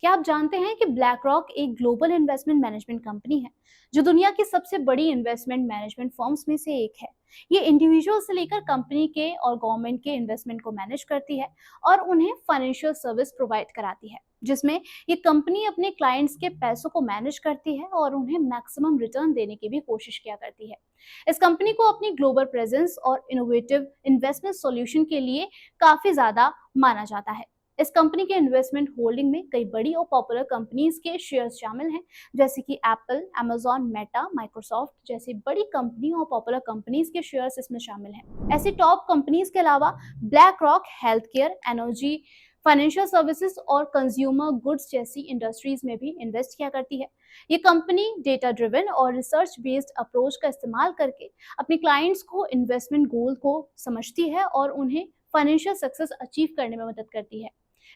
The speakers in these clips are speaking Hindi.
क्या आप जानते हैं कि ब्लैक रॉक एक ग्लोबल इन्वेस्टमेंट मैनेजमेंट कंपनी है जो दुनिया की सबसे बड़ी इन्वेस्टमेंट मैनेजमेंट फर्म्स में से एक है। ये इंडिविजुअल से लेकर कंपनी के और गवर्नमेंट के इन्वेस्टमेंट को मैनेज करती है और उन्हें फाइनेंशियल सर्विस प्रोवाइड कराती है, जिसमें ये कंपनी अपने क्लाइंट्स के पैसों को मैनेज करती है और उन्हें मैक्सिमम रिटर्न देने की भी कोशिश किया करती है। इस कंपनी को अपनी ग्लोबल प्रेजेंस और इनोवेटिव इन्वेस्टमेंट सॉल्यूशन के लिए काफी ज्यादा माना जाता है। इस कंपनी के इन्वेस्टमेंट होल्डिंग में कई बड़ी और पॉपुलर कंपनीज के शेयर्स शामिल हैं, जैसे कि एप्पल, अमेजॉन, मेटा, माइक्रोसॉफ्ट जैसी बड़ी कंपनी और पॉपुलर कंपनीज के शेयर्स इसमें शामिल हैं। ऐसी टॉप कंपनीज के अलावा black rock health care, energy, financial services और कंज्यूमर गुड्स जैसी इंडस्ट्रीज में भी इन्वेस्ट किया करती है। ये कंपनी डेटा ड्रिवन और रिसर्च बेस्ड अप्रोच का इस्तेमाल करके अपने क्लाइंट्स को इन्वेस्टमेंट गोल को समझती है और उन्हें फाइनेंशियल सक्सेस अचीव करने में मदद करती है।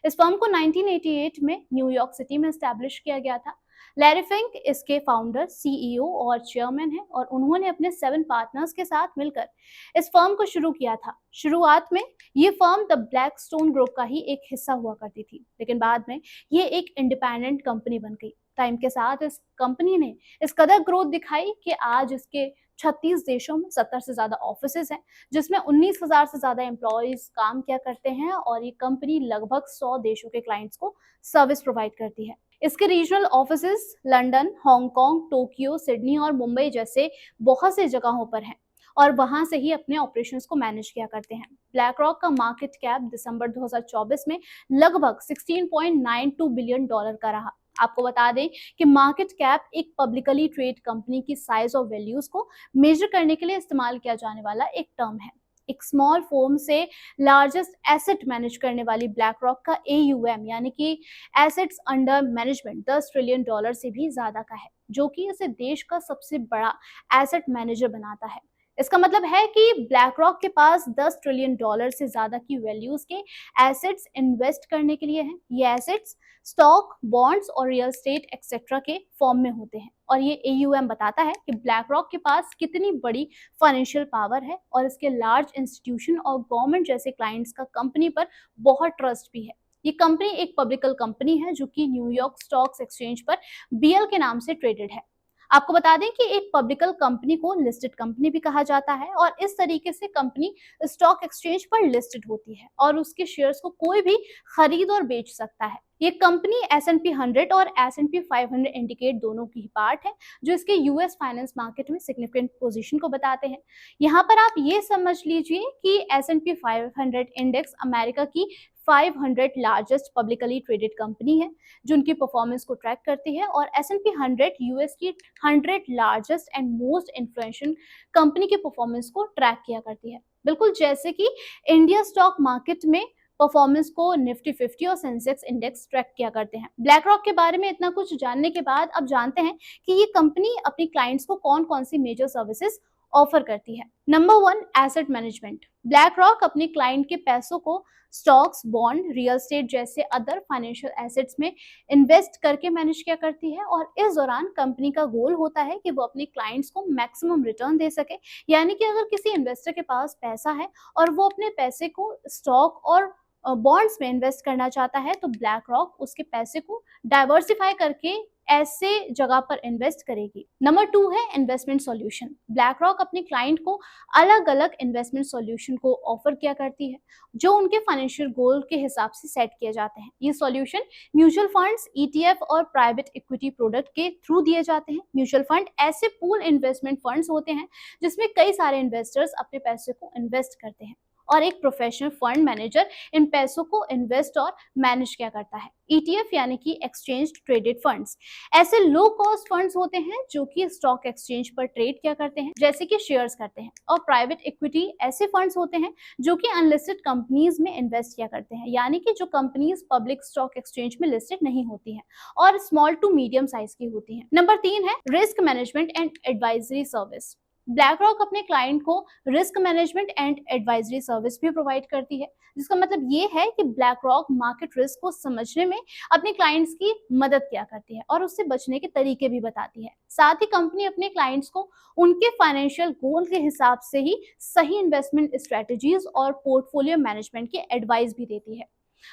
इस फर्म को 1988 में न्यूयॉर्क सिटी में एस्टैब्लिश किया गया था। लैरी फिंक इसके फाउंडर, सीईओ और चेयरमैन हैं और उन्होंने अपने 7 पार्टनर्स के साथ मिलकर इस फर्म को शुरू किया था। शुरुआत में ये फर्म द ब्लैकस्टोन ग्रुप का ही एक हिस्सा हुआ करती थी, लेकिन बाद में ये एक इंडिपेंडेंट कंपनी बन गई। टाइम के साथ इस कंपनी ने इस कदर ग्रोथ दिखाई कि आज इसके 36 देशों में 70 से ज्यादा ऑफिसेज हैं, जिसमें 19,000 से ज्यादा एम्प्लॉयज काम किया करते हैं और ये कंपनी लगभग 100 देशों के क्लाइंट्स को सर्विस प्रोवाइड करती है। इसके regional offices London, Hong Kong, Tokyo, Sydney और मुंबई जैसे बहुत सी जगहों पर हैं और वहां से ही अपने ऑपरेशंस को मैनेज किया करते हैं। ब्लैक रॉक का मार्केट कैप दिसंबर 2024 में लगभग $16.92 बिलियन का रहा। आपको बता दें कि मार्केट कैप एक पब्लिकली ट्रेड कंपनी की साइज और वैल्यूज को मेजर करने के लिए इस्तेमाल किया जाने वाला एक टर्म है। एक स्मॉल फर्म से लार्जेस्ट एसेट मैनेज करने वाली ब्लैक रॉक का AUM यानी कि एसेट्स अंडर मैनेजमेंट $10 ट्रिलियन से भी ज्यादा का है, जो कि इसे देश का सबसे बड़ा एसेट मैनेजर बनाता है। इसका मतलब है कि ब्लैक रॉक के पास $10 ट्रिलियन से ज्यादा की वैल्यूज के एसेट्स इन्वेस्ट करने के लिए हैं। ये एसेट्स स्टॉक, बॉन्ड्स और रियल एस्टेट एक्सेट्रा के फॉर्म में होते हैं और ये AUM बताता है कि ब्लैक रॉक के पास कितनी बड़ी फाइनेंशियल पावर है और इसके लार्ज इंस्टीट्यूशन और गवर्नमेंट जैसे क्लाइंट्स का कंपनी पर बहुत ट्रस्ट भी है। ये कंपनी एक पब्लिकल कंपनी है जो कि न्यूयॉर्क स्टॉक्स एक्सचेंज पर BL के नाम से ट्रेडेड है। आपको बता दें कि एक पब्लिकल कंपनी को लिस्टेड कंपनी भी कहा जाता है और इस तरीके से कंपनी स्टॉक एक्सचेंज पर लिस्टेड होती है और उसके शेयर्स को कोई भी खरीद और बेच सकता है। ये कंपनी S&P 100 और S&P 500 इंडिकेट दोनों की पार्ट है, जो इसके US फाइनेंस मार्केट में सिग्निफिकेंट पोजीशन को बताते हैं। यहाँ पर आप ये समझ लीजिए कि S&P 500 इंडेक्स अमेरिका की 500 लार्जेस्ट पब्लिकली ट्रेडेड कंपनी है जो उनकी परफॉर्मेंस को ट्रैक करती है और S&P 100 US की 100 largest and most influential company के परफॉर्मेंस को ट्रैक किया करती है। बिल्कुल जैसे कि इंडिया स्टॉक मार्केट में परफॉर्मेंस को निफ्टी 50 और सेंसेक्स इंडेक्स ट्रैक किया करते हैं। ब्लैक रॉक के बारे में इतना कुछ जानने के बाद अब जानते हैं कि ये कंपनी अपनी क्लाइंट्स को कौन कौन सी मेजर सर्विसेज ऑफर करती है। Number 1, asset management. Black rock अपने क्लाइंट के पैसों को स्टॉक्स, बॉन्ड, रियल एस्टेट जैसे अदर फाइनेंशियल एसेट्स में इन्वेस्ट करके मैनेज किया करती है और इस दौरान कंपनी का गोल होता है कि वो अपने क्लाइंट्स को मैक्सिमम रिटर्न दे सके। यानी कि अगर किसी इन्वेस्टर के पास पैसा है और वो अपने पैसे को स्टॉक और बॉन्ड्स में इन्वेस्ट करना चाहता है तो ब्लैक रॉक उसके पैसे को डाइवर्सिफाई करके ऐसे जगह पर इन्वेस्ट करेगी। नंबर 2 है इन्वेस्टमेंट सॉल्यूशन। ब्लैक रॉक अपने क्लाइंट को अलग अलग इन्वेस्टमेंट सॉल्यूशन को ऑफर किया करती है जो उनके फाइनेंशियल गोल के हिसाब से सेट किए जाते हैं। ये सॉल्यूशन म्यूचुअल फंड्स, ETF और प्राइवेट इक्विटी प्रोडक्ट के थ्रू दिए जाते हैं। म्यूचुअल फंड ऐसे पूल इन्वेस्टमेंट फंड्स होते हैं जिसमें कई सारे इन्वेस्टर्स अपने पैसे को इन्वेस्ट करते हैं और एक प्रोफेशनल फंड मैनेजर इन पैसों को इन्वेस्ट और मैनेज किया करता है। ETF यानी कि एक्सचेंज ट्रेडेड फंड्स ऐसे लो कॉस्ट फंड्स होते हैं जो कि स्टॉक एक्सचेंज पर ट्रेड किया करते हैं, जैसे कि शेयर्स करते हैं। और प्राइवेट इक्विटी ऐसे फंड्स होते हैं जो कि अनलिस्टेड कंपनीज में इन्वेस्ट किया करते हैं, यानी कि जो कंपनीज पब्लिक स्टॉक एक्सचेंज में लिस्टेड नहीं होती हैं और स्मॉल टू मीडियम साइज की होती हैं। नंबर 3 है risk management and advisory service. Black rock अपने क्लाइंट को risk management and advisory service भी प्रोवाइड करती है, जिसका मतलब ये है कि ब्लैक रॉक मार्केट रिस्क को समझने में अपने क्लाइंट्स की मदद किया करती है और उससे बचने के तरीके भी बताती है। साथ ही कंपनी अपने क्लाइंट्स को उनके फाइनेंशियल गोल के हिसाब से ही सही इन्वेस्टमेंट स्ट्रेटजीज और पोर्टफोलियो मैनेजमेंट की एडवाइस भी देती है।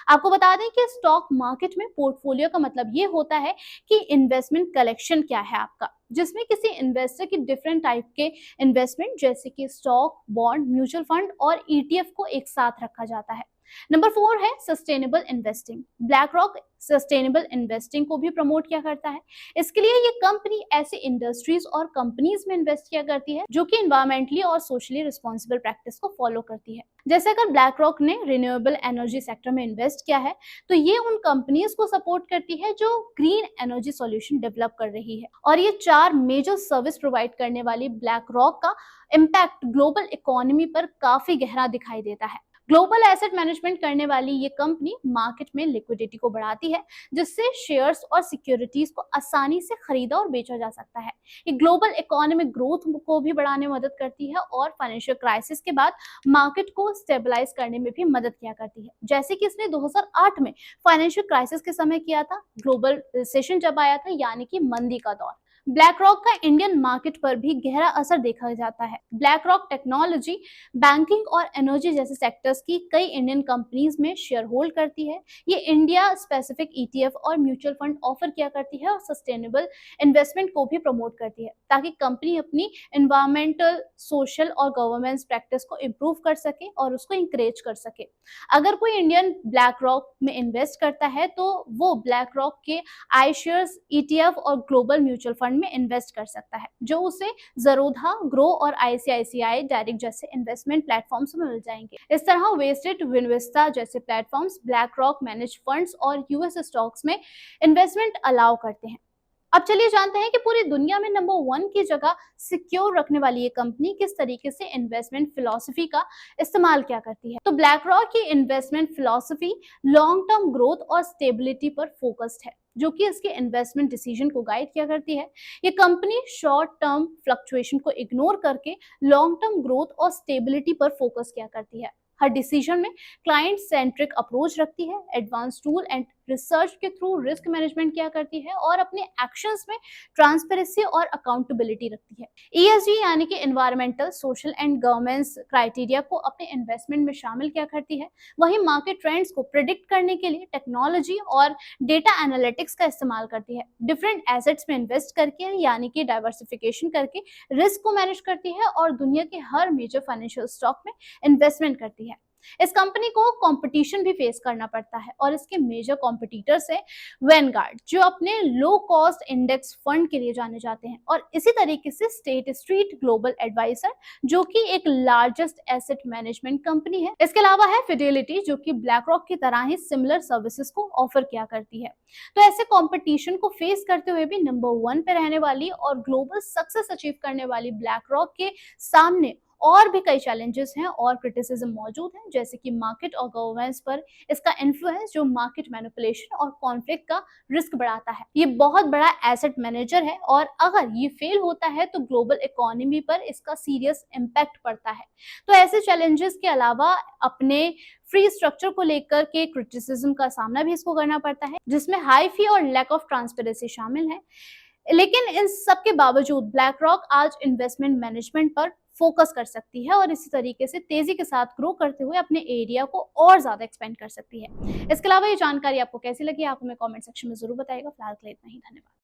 आपको बता दें कि स्टॉक मार्केट में पोर्टफोलियो का मतलब ये होता है कि इन्वेस्टमेंट कलेक्शन क्या है आपका, जिसमें किसी इन्वेस्टर की डिफरेंट टाइप के इन्वेस्टमेंट जैसे कि स्टॉक, बॉन्ड, म्यूचुअल फंड और ईटीएफ को एक साथ रखा जाता है। नंबर 4 है sustainable investing. Black rock sustainable investing को भी प्रमोट किया करता है। इसके लिए ये कंपनी ऐसे इंडस्ट्रीज और कंपनीज में इन्वेस्ट किया करती है जो कि इन्वायरमेंटली और सोशली रिस्पॉन्सिबल प्रैक्टिस को फॉलो करती है। जैसे अगर ब्लैक रॉक ने रिन्यूएबल एनर्जी सेक्टर में इन्वेस्ट किया है तो ये उन कंपनीज को सपोर्ट करती है जो ग्रीन एनर्जी सॉल्यूशन डेवलप कर रही है। और ये 4 मेजर सर्विस प्रोवाइड करने वाली ब्लैक रॉक का इम्पैक्ट ग्लोबल इकोनॉमी पर काफी गहरा दिखाई देता है। ग्लोबल एसेट मैनेजमेंट करने वाली ये कंपनी मार्केट में लिक्विडिटी को बढ़ाती है, जिससे शेयर्स और सिक्योरिटीज को आसानी से खरीदा और बेचा जा सकता है। ये ग्लोबल इकोनॉमिक ग्रोथ को भी बढ़ाने में मदद करती है और फाइनेंशियल क्राइसिस के बाद मार्केट को स्टेबलाइज करने में भी मदद किया करती है, जैसे कि इसने 2008 में फाइनेंशियल क्राइसिस के समय किया था, ग्लोबल रिसेशन जब आया था, यानी कि मंदी का दौर। ब्लैक रॉक का इंडियन मार्केट पर भी गहरा असर देखा जाता है। ब्लैक रॉक टेक्नोलॉजी, बैंकिंग और एनर्जी जैसे सेक्टर्स की कई इंडियन कंपनीज में शेयर होल्ड करती है। ये इंडिया स्पेसिफिक ईटीएफ और म्यूचुअल फंड ऑफर किया करती है और सस्टेनेबल इन्वेस्टमेंट को भी प्रमोट करती है, ताकि कंपनी अपनी एनवायरमेंटल, सोशल और गवर्नेंस प्रैक्टिस को इम्प्रूव कर सके और उसको इंकरेज कर सके। अगर कोई इंडियन ब्लैक रॉक में इन्वेस्ट करता है तो वो ब्लैक रॉक के आई शेयर्स, ईटीएफ और ग्लोबल म्यूचुअल फंड में इन्वेस्ट कर सकता है, जो उसे ज़रोधा, ग्रो और आईसीआईसीआई डायरेक्ट जैसे इन्वेस्टमेंट प्लेटफॉर्म्स में मिल जाएंगे। इस तरह वेस्टेड, विनविस्टा जैसे platforms black rock manage funds और यूएस स्टॉक्स में इन्वेस्टमेंट अलाउ करते हैं। अब चलिए जानते हैं कि पूरी दुनिया में नंबर 1 की जगह सिक्योर रखने वाली ये कंपनी किस तरीके से इन्वेस्टमेंट फिलॉसफी का इस्तेमाल क्या करती है। तो ब्लैक रॉक की investment philosophy long term growth और स्टेबिलिटी पर फोकस्ड है, जो कि इसके इन्वेस्टमेंट डिसीजन को गाइड किया करती है। ये कंपनी शॉर्ट टर्म फ्लक्चुएशन को इग्नोर करके लॉन्ग टर्म ग्रोथ और स्टेबिलिटी पर फोकस किया करती है। हर डिसीजन में क्लाइंट सेंट्रिक अप्रोच रखती है, एडवांस टूल एंड रिसर्च के थ्रू रिस्क मैनेजमेंट किया करती है और अपने एक्शंस में ट्रांसपेरेंसी और अकाउंटेबिलिटी रखती है। ईएसजी यानी कि environmental, social and governance criteria को अपने इन्वेस्टमेंट में शामिल किया करती है। वहीं मार्केट ट्रेंड्स को प्रिडिक्ट करने के लिए टेक्नोलॉजी और डेटा एनालिटिक्स का इस्तेमाल करती है। डिफरेंट एसेट्स में इन्वेस्ट करके यानी कि डाइवर्सिफिकेशन करके रिस्क को मैनेज करती है और दुनिया के हर मेजर फाइनेंशियल स्टॉक में इन्वेस्टमेंट करती है। इस कंपनी को कंपटीशन भी फेस करना पड़ता है और इसके मेजर कॉम्पिटिटर्स है वैनगार्ड, जो अपने लो कॉस्ट इंडेक्स फंड के लिए जाने जाते हैं, और इसी तरीके से स्टेट स्ट्रीट ग्लोबल एडवाइजर, जो कि एक लार्जेस्ट एसेट मैनेजमेंट कंपनी है। इसके अलावा है फिडेलिटी, जो कि ब्लैक रॉक की तरह ही सिमिलर सर्विसेज को ऑफर किया करती है। तो ऐसे कंपटीशन को फेस करते हुए भी नंबर 1 पे रहने वाली और ग्लोबल सक्सेस अचीव करने वाली ब्लैक रॉक के सामने और भी कई चैलेंजेस हैं और क्रिटिसिज्म मौजूद हैं, जैसे कि मार्केट और गवर्नेंस पर इसका इन्फ्लुएंस, जो मार्केट मैनिपुलेशन और कॉन्फ्लिक्ट का रिस्क बढ़ाता है। ये बहुत बड़ा एसेट मैनेजर है और अगर ये फेल होता है तो ग्लोबल इकोनॉमी पर इसका सीरियस इम्पैक्ट पड़ता है। तो ऐसे चैलेंजेस के अलावा अपने फ्री स्ट्रक्चर को लेकर के क्रिटिसिज्म का सामना भी इसको करना पड़ता है, जिसमें हाई फी और लैक ऑफ ट्रांसपेरेंसी शामिल है। लेकिन इन सब के बावजूद ब्लैक रॉक आज इन्वेस्टमेंट मैनेजमेंट पर फोकस कर सकती है और इसी तरीके से तेजी के साथ ग्रो करते हुए अपने एरिया को और ज्यादा एक्सपेंड कर सकती है। इसके अलावा ये जानकारी आपको कैसी लगी, आप हमें कमेंट सेक्शन में जरूर बताइएगा। फिलहाल के लिए इतना ही, धन्यवाद।